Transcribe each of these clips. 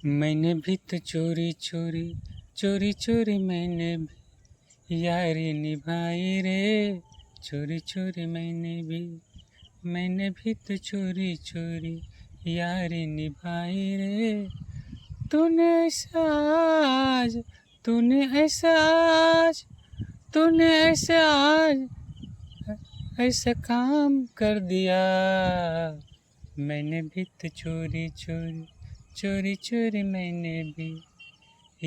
मैंने भी तो चोरी चोरी चोरी चोरी मैंने भी यारी निभाई रे। चोरी चोरी मैंने भी तो चोरी चोरी यारी निभाई रे। तूने ऐसा आज तूने ऐसा आज तूने ऐसा आज ऐसा काम कर दिया। मैंने भी तो चोरी चोरी चोरी चोरी मैंने भी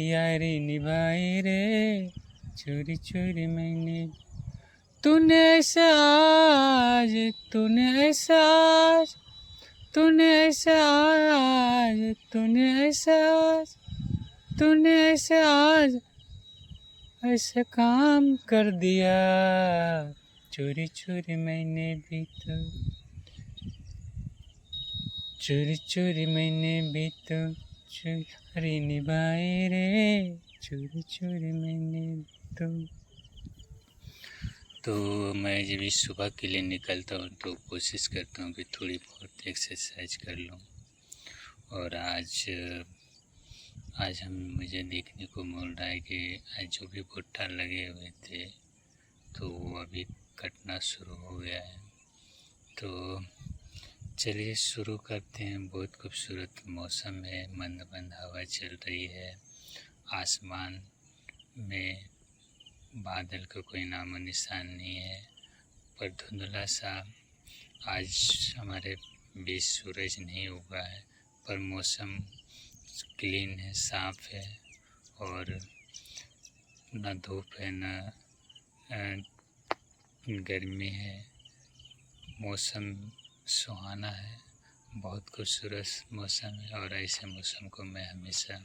यारी निभाई रे। चोरी चोरी मैंने तूने ऐसा आज तूने ऐसा आज तूने ऐसा आज तूने ऐसा आज तूने ऐसा आज ऐसा काम कर दिया। चोरी चोरी मैंने भी तो चोरी चोरी मैंने भी तो चोरी निभाई रे। चोरी चोरी मैंने तो मैं जब इस सुबह के लिए निकलता हूँ तो कोशिश करता हूँ कि थोड़ी बहुत एक्सरसाइज कर लूँ। और आज मुझे देखने को मिल रहा है कि आज जो भी भुट्टा लगे हुए थे तो वो अभी कटना शुरू हो गया है। तो चलिए शुरू करते हैं। बहुत खूबसूरत मौसम है, मंद मंद हवा चल रही है। आसमान में बादल का कोई नामो निशान नहीं है, पर धुंधला सा आज हमारे बीच सूरज नहीं उगा है, पर मौसम क्लीन है, साफ है और ना धूप है ना गर्मी है। मौसम सुहाना है, बहुत खूबसूरत मौसम है और ऐसे मौसम को मैं हमेशा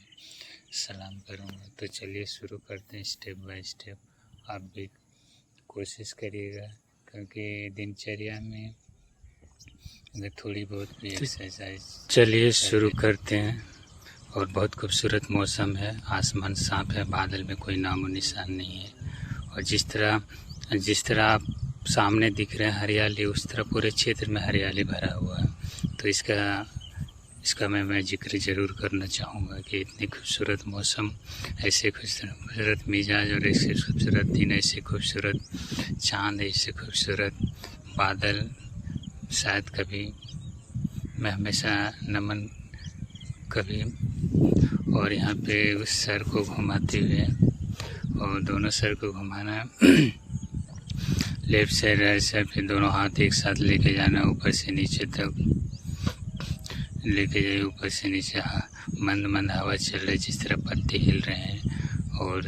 सलाम करूँगा। तो चलिए शुरू करते हैं स्टेप बाय स्टेप। आप भी कोशिश करिएगा, क्योंकि दिनचर्या में अगर थोड़ी बहुत भी एक्सरसाइज। चलिए शुरू करते हैं। और बहुत खूबसूरत मौसम है, आसमान साफ है, बादल में कोई नामो निशान नहीं है। और जिस तरह आप सामने दिख रहे हैं हरियाली, उस तरह पूरे क्षेत्र में हरियाली भरा हुआ है। तो इसका मैं जिक्र ज़रूर करना चाहूँगा कि इतनी खूबसूरत मौसम, ऐसे खूबसूरत मिजाज और ऐसे खूबसूरत दिन, ऐसे खूबसूरत चाँद, ऐसे खूबसूरत बादल शायद कभी मैं हमेशा नमन कभी। और यहाँ पे उस सर को घुमाते हुए और दोनों सर को घुमाना, लेफ़्ट साइड राइट साइड पे दोनों हाथ एक साथ लेके जाना, ऊपर से नीचे तक लेके जाइए। ऊपर से नीचे मंद मंद हवा चल रही है, जिस तरह पत्ते हिल रहे हैं और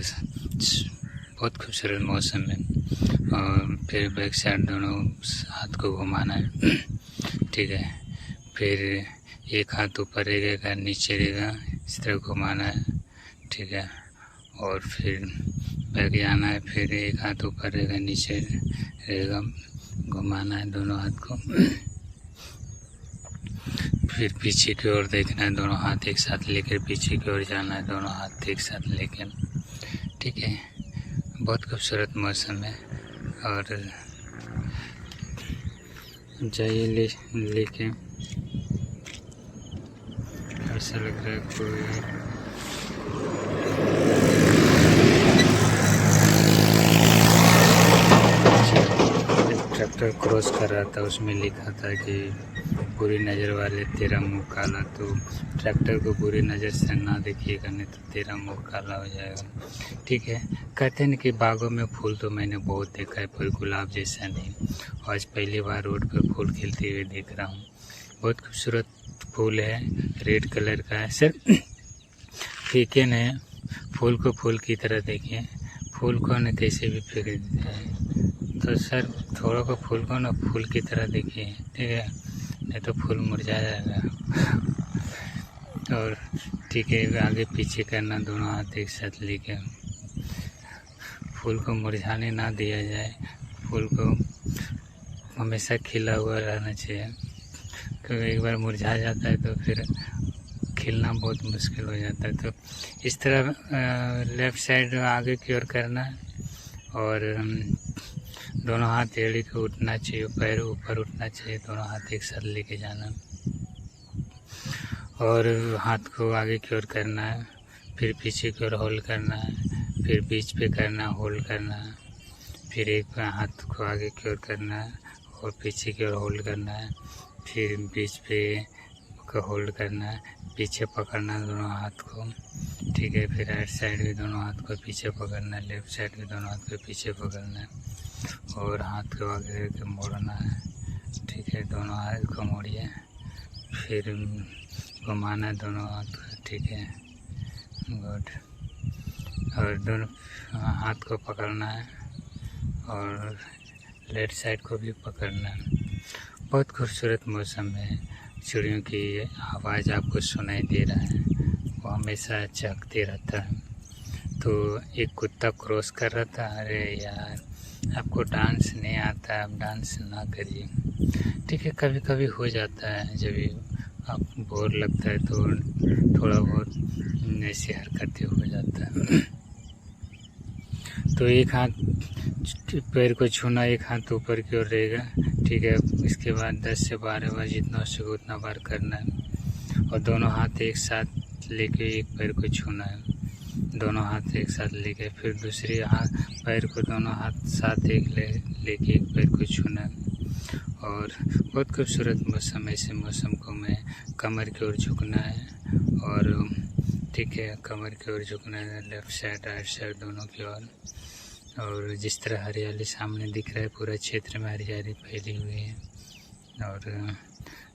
बहुत खूबसूरत मौसम है। और फिर बैक साइड दोनों हाथ को घुमाना है, ठीक है। फिर एक हाथ ऊपर रहेगा, नीचे रहेगा, इस तरह घुमाना है, ठीक है। और फिर बैक जाना है, फिर एक हाथ ऊपर रहेगा, नीचे रहेगा, घुमाना है दोनों हाथ को। फिर पीछे की ओर देखना है, दोनों हाथ एक साथ लेकर पीछे की ओर जाना है, दोनों हाथ एक साथ लेकर, ठीक है। बहुत खूबसूरत मौसम है। और जाइए लेके ऐसा लग रहा है कोई ट्रैक्टर क्रॉस कर रहा था, उसमें लिखा था कि बुरी नज़र वाले तेरा मुंह काला। तो ट्रैक्टर को बुरी नज़र से ना देखिएगा, नहीं तो तेरा मुंह काला हो जाएगा, ठीक है। कहते हैं कि बागों में फूल तो मैंने बहुत देखा है, पर गुलाब जैसा नहीं। आज पहली बार रोड पर फूल खिलते हुए देख रहा हूँ। बहुत खूबसूरत फूल है, रेड कलर का है। सर फीके ने फूल को फूल की तरह देखें, फूल को न कैसे भी फेंक देते हैं। तो सर थोड़ा को फूल को ना फूल की तरह देखिए, ठीक है, नहीं तो फूल मुरझा जाएगा। और ठीक है, आगे पीछे करना, दोनों हाथ एक साथ लेके फूल को मुरझाने ना दिया जाए। फूल को हमेशा खिला हुआ रहना चाहिए, क्योंकि एक बार मुरझा जाता है तो फिर खिलना बहुत मुश्किल हो जाता है। तो इस तरह लेफ़्ट साइड आगे की ओर करना है और दोनों हाथ एड़ी के उठना चाहिए, पैर ऊपर उठना चाहिए, दोनों हाथ एक साथ लेके जाना। और हाथ को आगे की ओर करना है, फिर पीछे की ओर होल्ड करना है, फिर बीच पे करना, होल्ड करना है, फिर एक हाथ को आगे की ओर करना है और पीछे की ओर होल्ड करना है, फिर बीच पे को होल्ड करना है, पीछे पकड़ना है दोनों हाथ को, ठीक है। फिर राइट साइड भी दोनों हाथ को पीछे पकड़ना है, लेफ्ट साइड भी दोनों हाथ को पीछे पकड़ना है और हाथ को आगे करके मोड़ना है, ठीक है। दोनों हाथ को मोड़िए, फिर घुमाना है दोनों हाथ को, ठीक है, गुड। और दोनों हाथ को पकड़ना है और लेफ्ट साइड को भी पकड़ना है। बहुत खूबसूरत मौसम है, चिड़ियों की आवाज़ आपको सुनाई दे रहा है, वो हमेशा चहकते रहता है। तो एक कुत्ता क्रॉस कर रहा था, अरे यार आपको डांस नहीं आता, आप डांस ना करिए, ठीक है। कभी कभी हो जाता है, जब आप बोर लगता है तो थोड़ा बहुत ऐसी हरकतें हो जाता है। तो एक हाथ पैर को छूना, एक हाथ ऊपर की ओर रहेगा, ठीक है। इसके बाद 10 से 12 बार जितना हो सके उतना बार करना है और दोनों हाथ एक साथ लेके एक पैर को छूना है, दोनों हाथ एक साथ लेके, फिर दूसरे हाथ पैर को दोनों हाथ साथ एक लेके एक पैर को छूना है। और बहुत खूबसूरत मौसम, ऐसे मौसम को मैं कमर की ओर झुकना है और ठीक है, कमर की ओर झुकना है, लेफ्ट साइड राइट साइड दोनों की ओर। और जिस तरह हरियाली सामने दिख रहा है, पूरा क्षेत्र में हरियाली फैली हुई है। और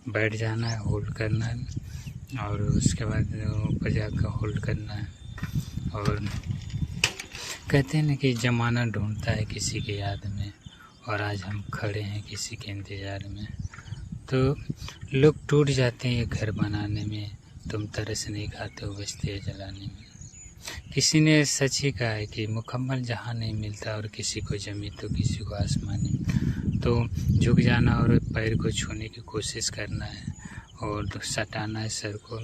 बैठ जाना है, होल्ड करना है और उसके बाद ऊपर जाकर होल्ड करना है। और कहते हैं ना कि ज़माना ढूंढता है किसी की याद में, और आज हम खड़े हैं किसी के इंतज़ार में। तो लोग टूट जाते हैं ये घर बनाने में, तुम तरस नहीं खाते हो बचते हो जलाने में। किसी ने सच ही कहा है कि मुकम्मल जहाँ नहीं मिलता, और किसी को ज़मीन तो किसी को आसमानी। तो झुक जाना और पैर को छूने की कोशिश करना है और सटाना है सर को,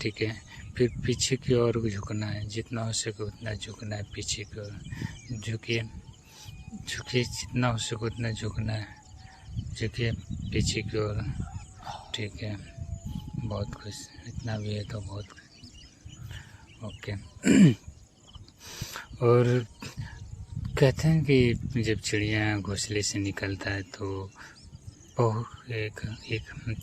ठीक है। फिर पीछे की ओर झुकना है, जितना हो सके उतना झुकना है पीछे की ओर। झुकिए झुकिए, जितना हो सके उतना झुकना है, झुकिए पीछे की ओर, ठीक है। बहुत खुश, इतना भी है तो बहुत ओके। और कहते हैं कि जब चिड़िया घोंसले से निकलता है तो बहुत एक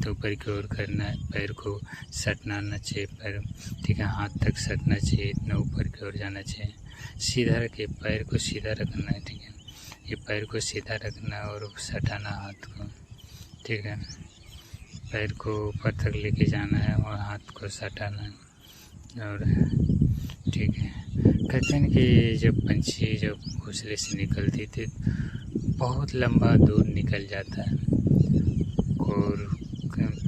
तो ऊपर की ओर करना है, पैर को सटना ना चाहिए, पैर ठीक है, हाथ तक सटना चाहिए, इतना ऊपर की ओर जाना चाहिए। सीधा रखिए, पैर को सीधा रखना है, ठीक है। ये पैर को सीधा रखना और सटाना हाथ को, ठीक है। पैर को ऊपर तक लेके जाना है और हाथ को सटाना है और ठीक है। कहते हैं कि जब पंछी जब घोंसले से निकलती थी बहुत लंबा दूर निकल जाता है, और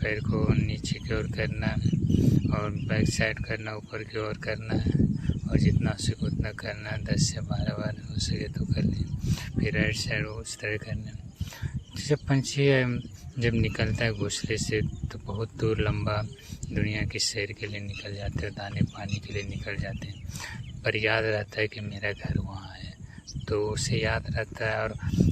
पैर को नीचे की ओर करना और बैक साइड करना, ऊपर की ओर करना है और जितना हो सके उतना करना है, 10 से 12 बार हो सके तो कर लें। फिर राइट साइड उस तरह करना। जब पंछी जब निकलता है घोंसले से तो बहुत दूर लंबा दुनिया की सैर के लिए निकल जाते हैं, दाने पानी के लिए निकल जाते हैं, पर याद रहता है कि मेरा घर वहाँ है, तो उसे याद रहता है।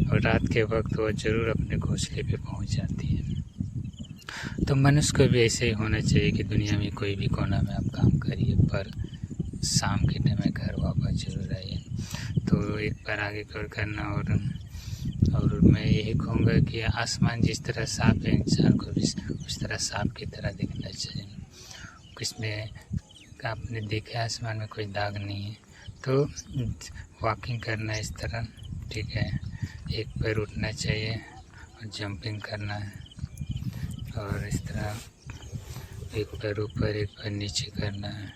और रात के वक्त वो ज़रूर अपने घोंसले पे पहुँच जाती है। तो मनुष्य को भी ऐसे ही होना चाहिए कि दुनिया में कोई भी कोना में आप काम करिए, पर शाम के टाइम में घर वापस जरूर आइए। तो एक बार आगे कर करना। और मैं यही कहूँगा कि आसमान जिस तरह साफ है, इंसान को भी उस तरह साफ की तरह दिखना चाहिए। इसमें आपने देखा आसमान में कोई दाग नहीं है, तो वॉकिंग करना इस तरह, ठीक है। एक पैर उठना चाहिए और जंपिंग करना है, और इस तरह एक पैर ऊपर एक पैर नीचे करना है।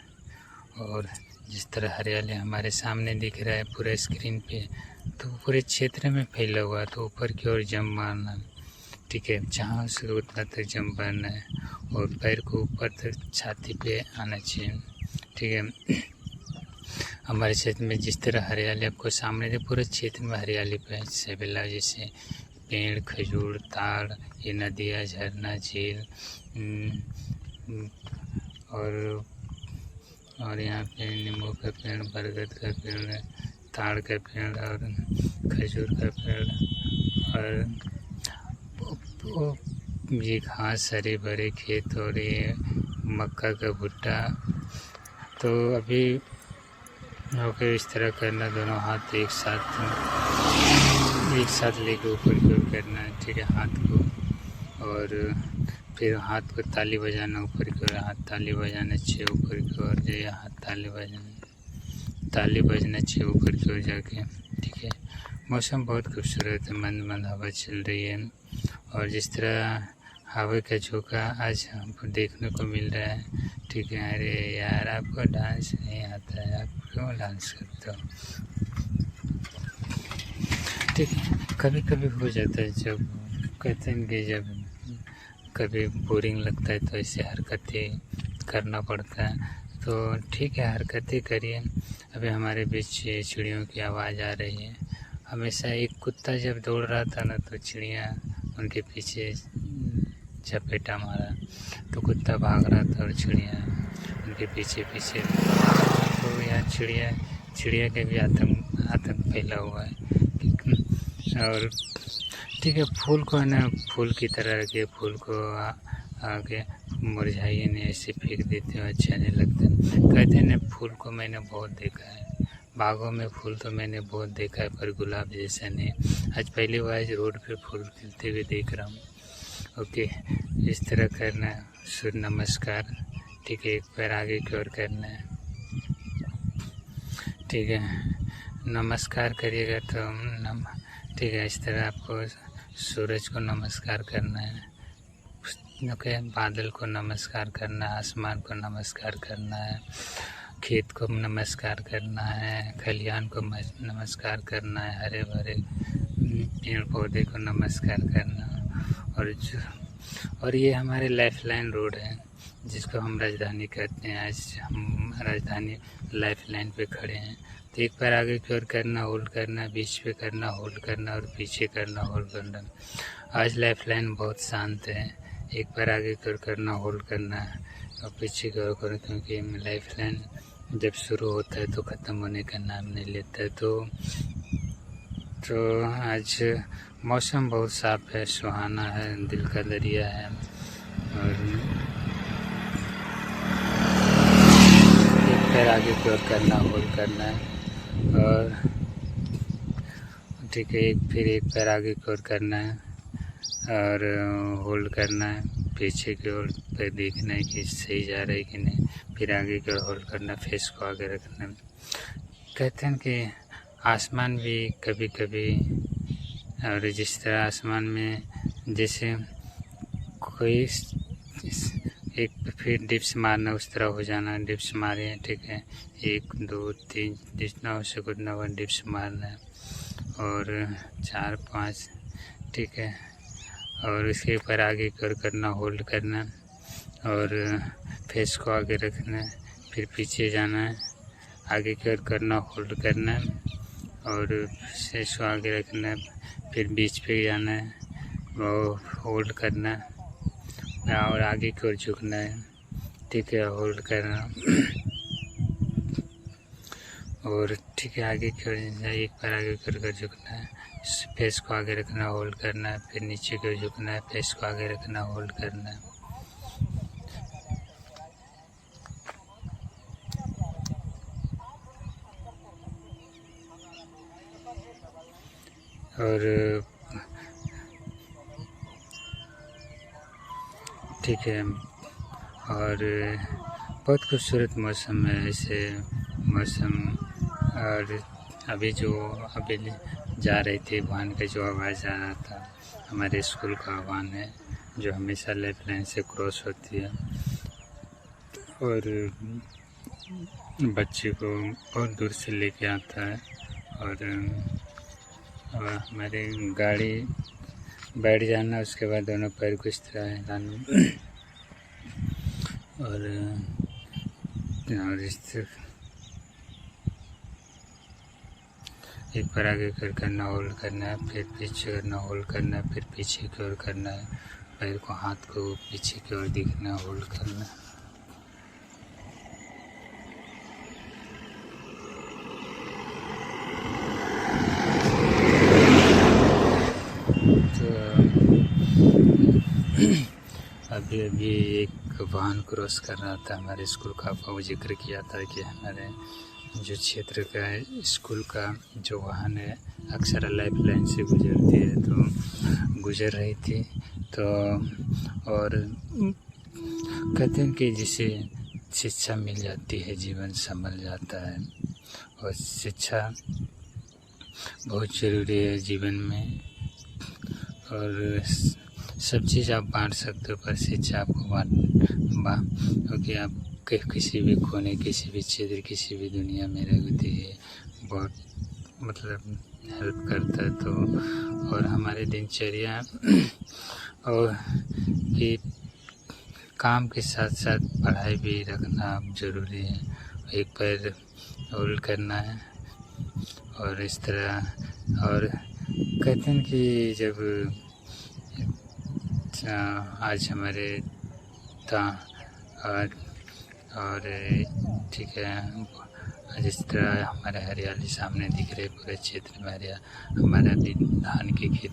और जिस तरह हरियाली हमारे सामने दिख रहा है पूरे स्क्रीन पे, तो पूरे क्षेत्र में फैला हुआ है, तो ऊपर की ओर जंप मारना, ठीक है। जहाँ से उतना तक जंप मारना है और पैर को ऊपर तक छाती पे आना चाहिए, ठीक है। हमारे क्षेत्र में जिस तरह हरियाली आपको सामने दे, पूरे क्षेत्र में हरियाली पे सेबेला जैसे पेड़, खजूर, ताड़, ये नदियाँ, झरना, झील, और यहाँ पे नींबू का पेड़, बरगद का पेड़, ताड़ का पेड़ और खजूर का पेड़, और ये घास, हरे भरे खेत और ये मक्का का भुट्टा। तो अभी ओके इस तरह करना, दोनों हाथ एक साथ लेके ऊपर की ओर करना है, ठीक है, हाथ को। और फिर हाथ को ताली बजाना ऊपर की ओर, हाथ ताली बजाना चाहिए ऊपर की ओर, ये हाथ ताली बजना चाहिए ऊपर की ओर जाके, ठीक है। मौसम बहुत खूबसूरत है, मंद मंद हवा चल रही है। और जिस तरह हवा का झोंका आज हमको देखने को मिल रहा है, ठीक है। अरे यार, आपको डांस नहीं आता है, आप क्यों डांस करते हो, ठीक है। कभी कभी हो जाता है, जब कहते हैं कि जब कभी बोरिंग लगता है तो ऐसे हरकतें करना पड़ता है। तो ठीक है, हरकतें करिए। अभी हमारे बीच चिड़ियों की आवाज़ आ रही है। हमेशा एक कुत्ता जब दौड़ रहा था ना, तो चिड़िया उनके पीछे झपेटा मारा, तो कुत्ता भाग रहा था और चिड़िया उनके पीछे तो यार चिड़िया के भी आतंक फैला हुआ है। और ठीक है, फूल को है ना, फूल की तरह के फूल को आगे मुरझाइए नहीं, ऐसे फेंक देते हो, अच्छा नहीं लगता। कहते हैं ना, फूल को मैंने बहुत देखा है, बागों में फूल तो मैंने बहुत देखा है, पर गुलाब जैसा नहीं। आज पहली बार रोड पे फूल खिलते हुए देख रहा हूँ। ओके, इस तरह करना है, सूर्य नमस्कार, ठीक है। एक पैर आगे की ओर करना है, ठीक है। नमस्कार करिएगा तो ठीक है, इस तरह आपको सूरज को नमस्कार करना है, ओके। बादल को नमस्कार करना है, आसमान को नमस्कार करना है, खेत को नमस्कार करना है, खलिहान को नमस्कार करना है, हरे भरे पेड़ पौधे को नमस्कार करना। और ये हमारे लाइफलाइन रोड है, जिसको हम राजधानी कहते हैं। आज हम राजधानी लाइफलाइन पे खड़े हैं। तो एक पैर आगे की ओर करना, होल्ड करना, बीच पे करना, होल्ड करना, और पीछे करना, होल्ड करना। आज लाइफलाइन बहुत शांत है। एक पैर आगे की ओर करना, होल्ड करना, और पीछे की ओर करना, क्योंकि लाइफलाइन जब शुरू होता है तो ख़त्म होने का नाम नहीं लेता है। तो आज मौसम बहुत साफ़ है, सुहाना है, दिल का दरिया है। और एक पैर आगे की ओर करना, होल्ड करना है, और ठीक है, फिर एक पैर आगे की ओर करना है और होल्ड करना है, पीछे की ओर पे देखना है कि सही जा रहा है कि नहीं, फिर आगे की ओर होल्ड करना, फेस को आगे रखना। कहते हैं कि आसमान भी कभी कभी, और जिस तरह आसमान में जैसे कोई एक फिर डिप्स मारना, उस तरह हो जाना, डिप्स मारे, ठीक है। 1 2 3 जितना हो सके उतना बार डिप्स मारना है, और 4 5, ठीक है। और इसके ऊपर आगे की ओर करना, होल्ड करना, और फेस को आगे रखना है, फिर पीछे जाना है, आगे की ओर करना, होल्ड करना, और फेस को आगे रखना है, फिर बीच पे जाना है, वो होल्ड करना, और आगे की ओर झुकना है, ठीक है, होल्ड करना, और ठीक है, आगे की ओर एक पैर आगे कर झुकना है, फेस को आगे रखना, होल्ड करना है, फिर नीचे की ओर झुकना है, फेस को आगे रखना, होल्ड करना है। और ठीक है, और बहुत खूबसूरत मौसम है ऐसे मौसम। और अभी जा रही थी वाहन का जो आवाज़ आ रहा था, हमारे स्कूल का वाहन है जो हमेशा लाइफलाइन से क्रॉस होती है, और बच्चे को बहुत दूर से लेके आता है। और हमारे गाड़ी बैठ जाना, उसके बाद दोनों पैर को इस तरह हिलाना, और इस तरह एक पैर आगे करना, होल्ड करना है, फिर पीछे करना, होल्ड करना है, फिर पीछे की ओर करना है, पैर को, हाथ को पीछे की ओर दिखना, होल्ड करना। तो अभी एक वाहन क्रॉस कर रहा था हमारे स्कूल का, वो जिक्र किया था कि हमारे जो क्षेत्र का स्कूल का जो वाहन है अक्सर लाइफ लाइन से गुजरती है, तो गुजर रही थी। तो और कहते हैं कि जिसे शिक्षा मिल जाती है जीवन संभल जाता है, और शिक्षा बहुत ज़रूरी है जीवन में। और सब चीज़ आप बांट सकते हो, पर शिक्षा आपको क्योंकि आप किसी भी कोने, किसी भी क्षेत्र, किसी भी दुनिया में रहते हैं, बहुत मतलब हेल्प करता है। तो और हमारे दिनचर्या और कि काम के साथ साथ पढ़ाई भी रखना ज़रूरी है, एक पैर होल्ड करना है। और इस तरह और कहते हैं कि जब आज हमारे और ठीक है, जिस तरह हमारे हरियाली सामने दिख रही पूरे क्षेत्र में हमारा भी धान की खेती